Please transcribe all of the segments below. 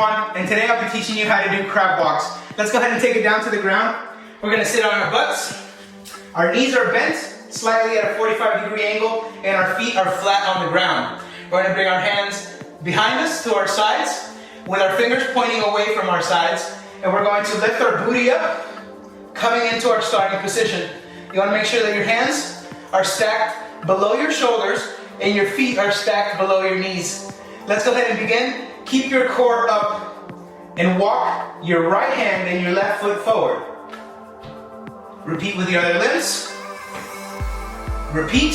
And today I'll be teaching you how to do crab walks. Let's go ahead and take it down to the ground. We're gonna sit on our butts. Our knees are bent slightly at a 45-degree angle and our feet are flat on the ground. We're gonna bring our hands behind us to our sides with our fingers pointing away from our sides, and we're going to lift our booty up, coming into our starting position. You wanna make sure that your hands are stacked below your shoulders and your feet are stacked below your knees. Let's go ahead and begin. Keep your core up and walk your right hand and your left foot forward. Repeat with your other limbs. Repeat.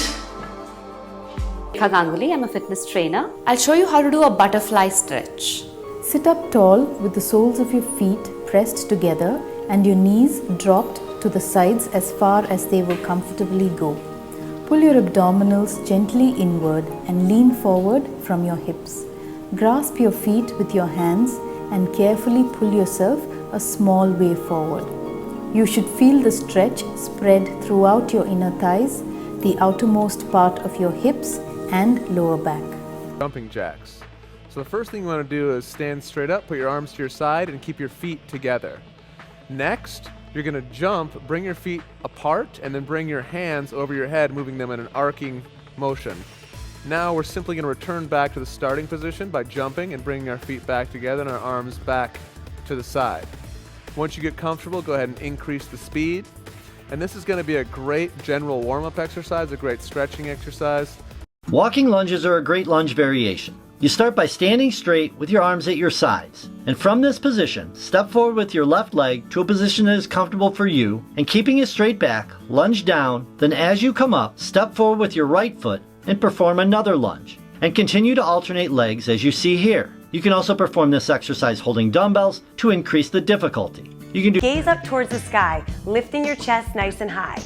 Ganguly, I'm a fitness trainer. I'll show you how to do a butterfly stretch. Sit up tall with the soles of your feet pressed together and your knees dropped to the sides as far as they will comfortably go. Pull your abdominals gently inward and lean forward from your hips. Grasp your feet with your hands and carefully pull yourself a small way forward. You should feel the stretch spread throughout your inner thighs, the outermost part of your hips and lower back. Jumping jacks. So the first thing you want to do is stand straight up, put your arms to your side and keep your feet together. Next, you're going to jump, bring your feet apart and then bring your hands over your head, moving them in an arcing motion. Now we're simply going to return back to the starting position by jumping and bringing our feet back together and our arms back to the side. Once you get comfortable, go ahead and increase the speed. And this is going to be a great general warm-up exercise, a great stretching exercise. Walking lunges are a great lunge variation. You start by standing straight with your arms at your sides. And from this position, step forward with your left leg to a position that is comfortable for you. And keeping it straight back, lunge down. Then as you come up, step forward with your right foot and perform another lunge. And continue to alternate legs as you see here. You can also perform this exercise holding dumbbells to increase the difficulty. You can do gaze up towards the sky, lifting your chest nice and high.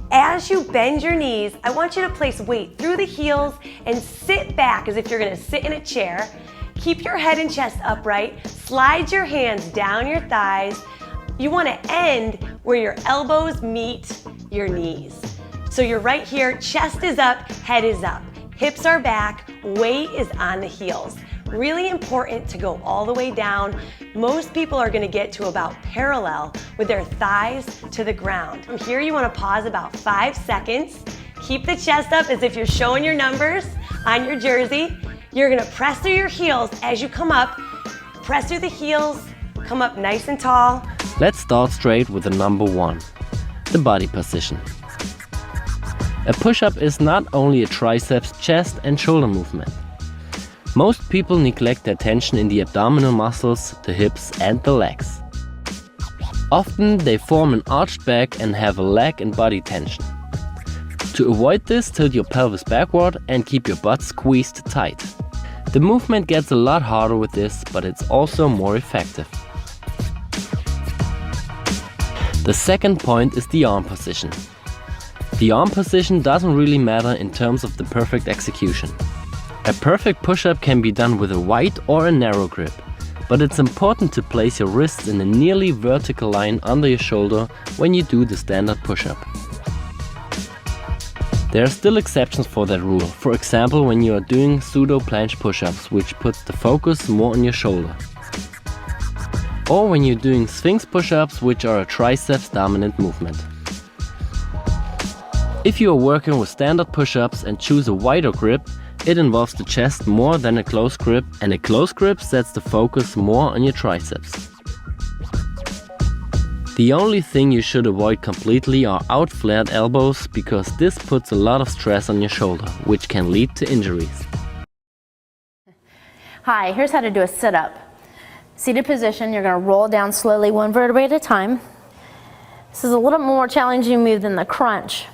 As you bend your knees, I want you to place weight through the heels and sit back as if you're gonna sit in a chair. Keep your head and chest upright, slide your hands down your thighs. You wanna end where your elbows meet your knees. So you're right here, chest is up, head is up. Hips are back, weight is on the heels. Really important to go all the way down. Most people are gonna get to about parallel with their thighs to the ground. From here, you wanna pause about 5 seconds. Keep the chest up as if you're showing your numbers on your jersey. You're gonna press through your heels as you come up. Press through the heels, come up nice and tall. Let's start straight with the number 1, the body position. A push-up is not only a triceps, chest and shoulder movement. Most people neglect their tension in the abdominal muscles, the hips and the legs. Often they form an arched back and have a leg and body tension. To avoid this, tilt your pelvis backward and keep your butt squeezed tight. The movement gets a lot harder with this, but it's also more effective. The second point is the arm position. The arm position doesn't really matter in terms of the perfect execution. A perfect push-up can be done with a wide or a narrow grip, but it's important to place your wrists in a nearly vertical line under your shoulder when you do the standard push-up. There are still exceptions for that rule, for example when you are doing pseudo planche push-ups, which puts the focus more on your shoulder. Or when you're doing sphinx push-ups, which are a triceps dominant movement. If you are working with standard push-ups and choose a wider grip, it involves the chest more than a close grip, and a close grip sets the focus more on your triceps. The only thing you should avoid completely are out-flared elbows, because this puts a lot of stress on your shoulder, which can lead to injuries. Hi, here's how to do a sit-up. Seated position, you're going to roll down slowly 1 vertebrae at a time. This is a little more challenging move than the crunch.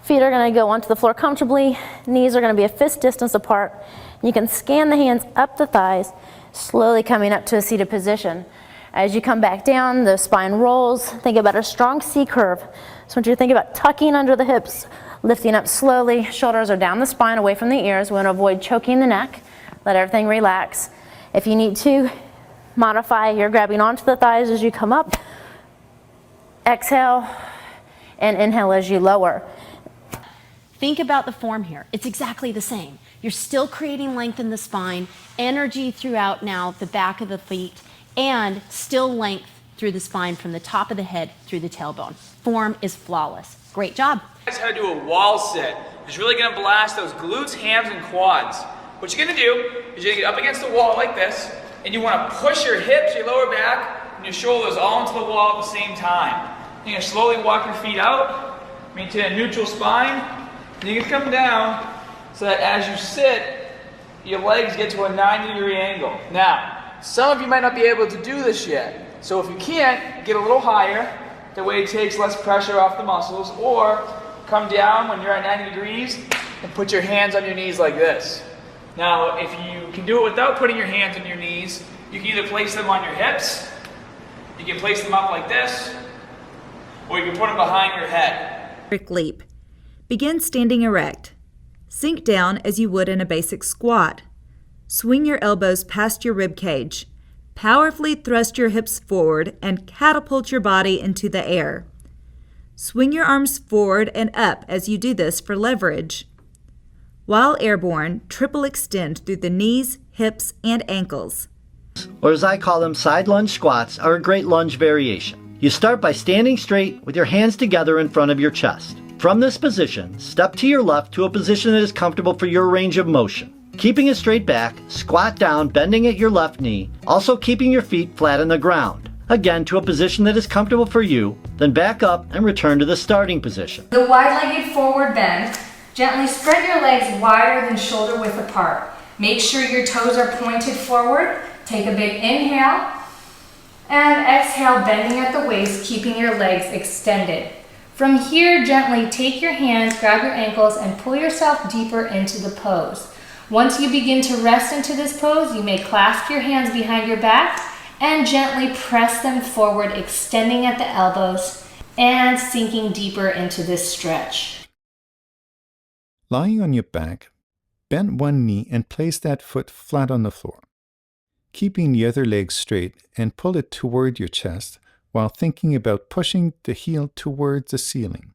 Feet are going to go onto the floor comfortably, knees are going to be a fist distance apart. You can scan the hands up the thighs, slowly coming up to a seated position. As you come back down, the spine rolls. Think about a strong C curve. So once you think about tucking under the hips, lifting up slowly, shoulders are down the spine, away from the ears. We want to avoid choking the neck, let everything relax. If you need to modify, you're grabbing onto the thighs as you come up. Exhale and inhale as you lower. Think about the form here. It's exactly the same. You're still creating length in the spine, energy throughout now the back of the feet, and still length through the spine from the top of the head through the tailbone. Form is flawless. Great job. How to do a wall sit. It's really going to blast those glutes, hams, and quads. What you're going to do is you're going to get up against the wall like this, and you want to push your hips, your lower back, and your shoulders all into the wall at the same time. You're going to slowly walk your feet out, maintain a neutral spine, and you can come down so that as you sit, your legs get to a 90-degree angle. Now, some of you might not be able to do this yet. So if you can't, get a little higher. That way it takes less pressure off the muscles. Or come down when you're at 90 degrees and put your hands on your knees like this. Now, if you can do it without putting your hands on your knees, you can either place them on your hips, you can place them up like this, or you can put them behind your head. Leap. Begin standing erect. Sink down as you would in a basic squat. Swing your elbows past your rib cage. Powerfully thrust your hips forward and catapult your body into the air. Swing your arms forward and up as you do this for leverage. While airborne, triple extend through the knees, hips, and ankles. Or as I call them, side lunge squats are a great lunge variation. You start by standing straight with your hands together in front of your chest. From this position, step to your left to a position that is comfortable for your range of motion. Keeping a straight back, squat down, bending at your left knee, also keeping your feet flat on the ground. Again, to a position that is comfortable for you, then back up and return to the starting position. The wide-legged forward bend. Gently spread your legs wider than shoulder width apart. Make sure your toes are pointed forward. Take a big inhale and exhale, bending at the waist, keeping your legs extended. From here, gently take your hands, grab your ankles, and pull yourself deeper into the pose. Once you begin to rest into this pose, you may clasp your hands behind your back and gently press them forward, extending at the elbows and sinking deeper into this stretch. Lying on your back, bend one knee and place that foot flat on the floor, keeping the other leg straight, and pull it toward your chest while thinking about pushing the heel towards the ceiling.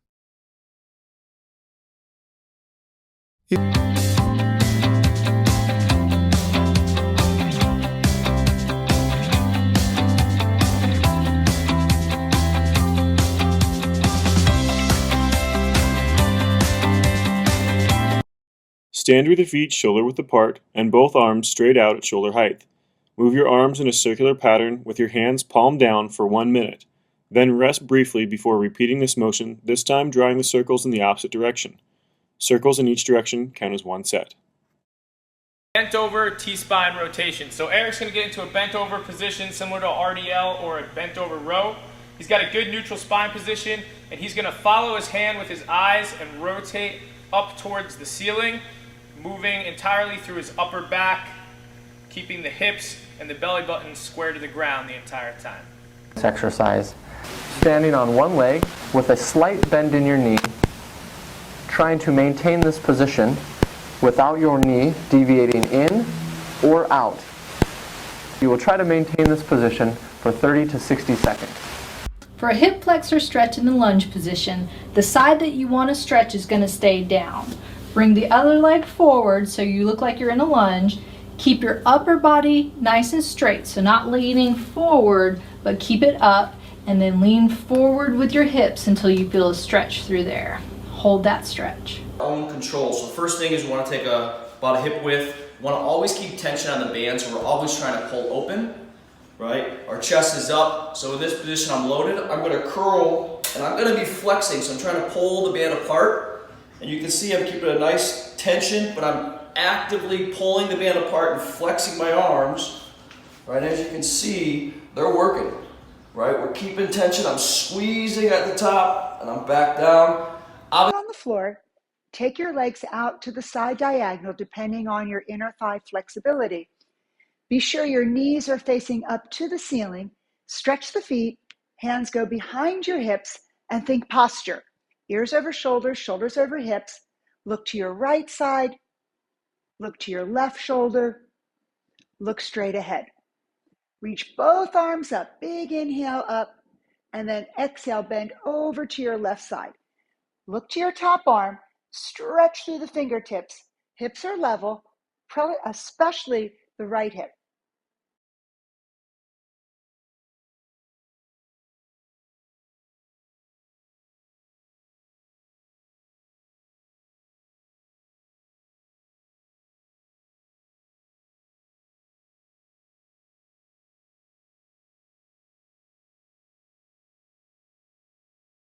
Stand with your feet shoulder-width apart and both arms straight out at shoulder height. Move your arms in a circular pattern with your hands palm down for 1 minute. Then rest briefly before repeating this motion, this time drawing the circles in the opposite direction. Circles in each direction count as 1 set. Bent over T-spine rotation. So Eric's going to get into a bent over position similar to RDL or a bent over row. He's got a good neutral spine position, and he's going to follow his hand with his eyes and rotate up towards the ceiling, moving entirely through his upper back, keeping the hips and the belly button square to the ground the entire time. This exercise, standing on one leg with a slight bend in your knee, trying to maintain this position without your knee deviating in or out. You will try to maintain this position for 30 to 60 seconds. For a hip flexor stretch in the lunge position, the side that you want to stretch is going to stay down. Bring the other leg forward so you look like you're in a lunge. Keep your upper body nice and straight, so not leaning forward, but keep it up, and then lean forward with your hips until you feel a stretch through there. Hold that stretch. Own control. So the first thing is we want to take about a hip width. We want to always keep tension on the band, so we're always trying to pull open, right? Our chest is up, so in this position I'm loaded. I'm going to curl, and I'm going to be flexing, so I'm trying to pull the band apart. And you can see I'm keeping a nice tension, but I'm actively pulling the band apart and flexing my arms. Right, as you can see, they're working. Right, we're keeping tension. I'm squeezing at the top, and I'm back down. On the floor, take your legs out to the side diagonal depending on your inner thigh flexibility. Be sure your knees are facing up to the ceiling. Stretch the feet, hands go behind your hips, and think posture. Ears over shoulders, shoulders over hips. Look to your right side, look to your left shoulder, look straight ahead. Reach both arms up, big inhale up, and then exhale, bend over to your left side. Look to your top arm, stretch through the fingertips, Hips are level, especially the right hip.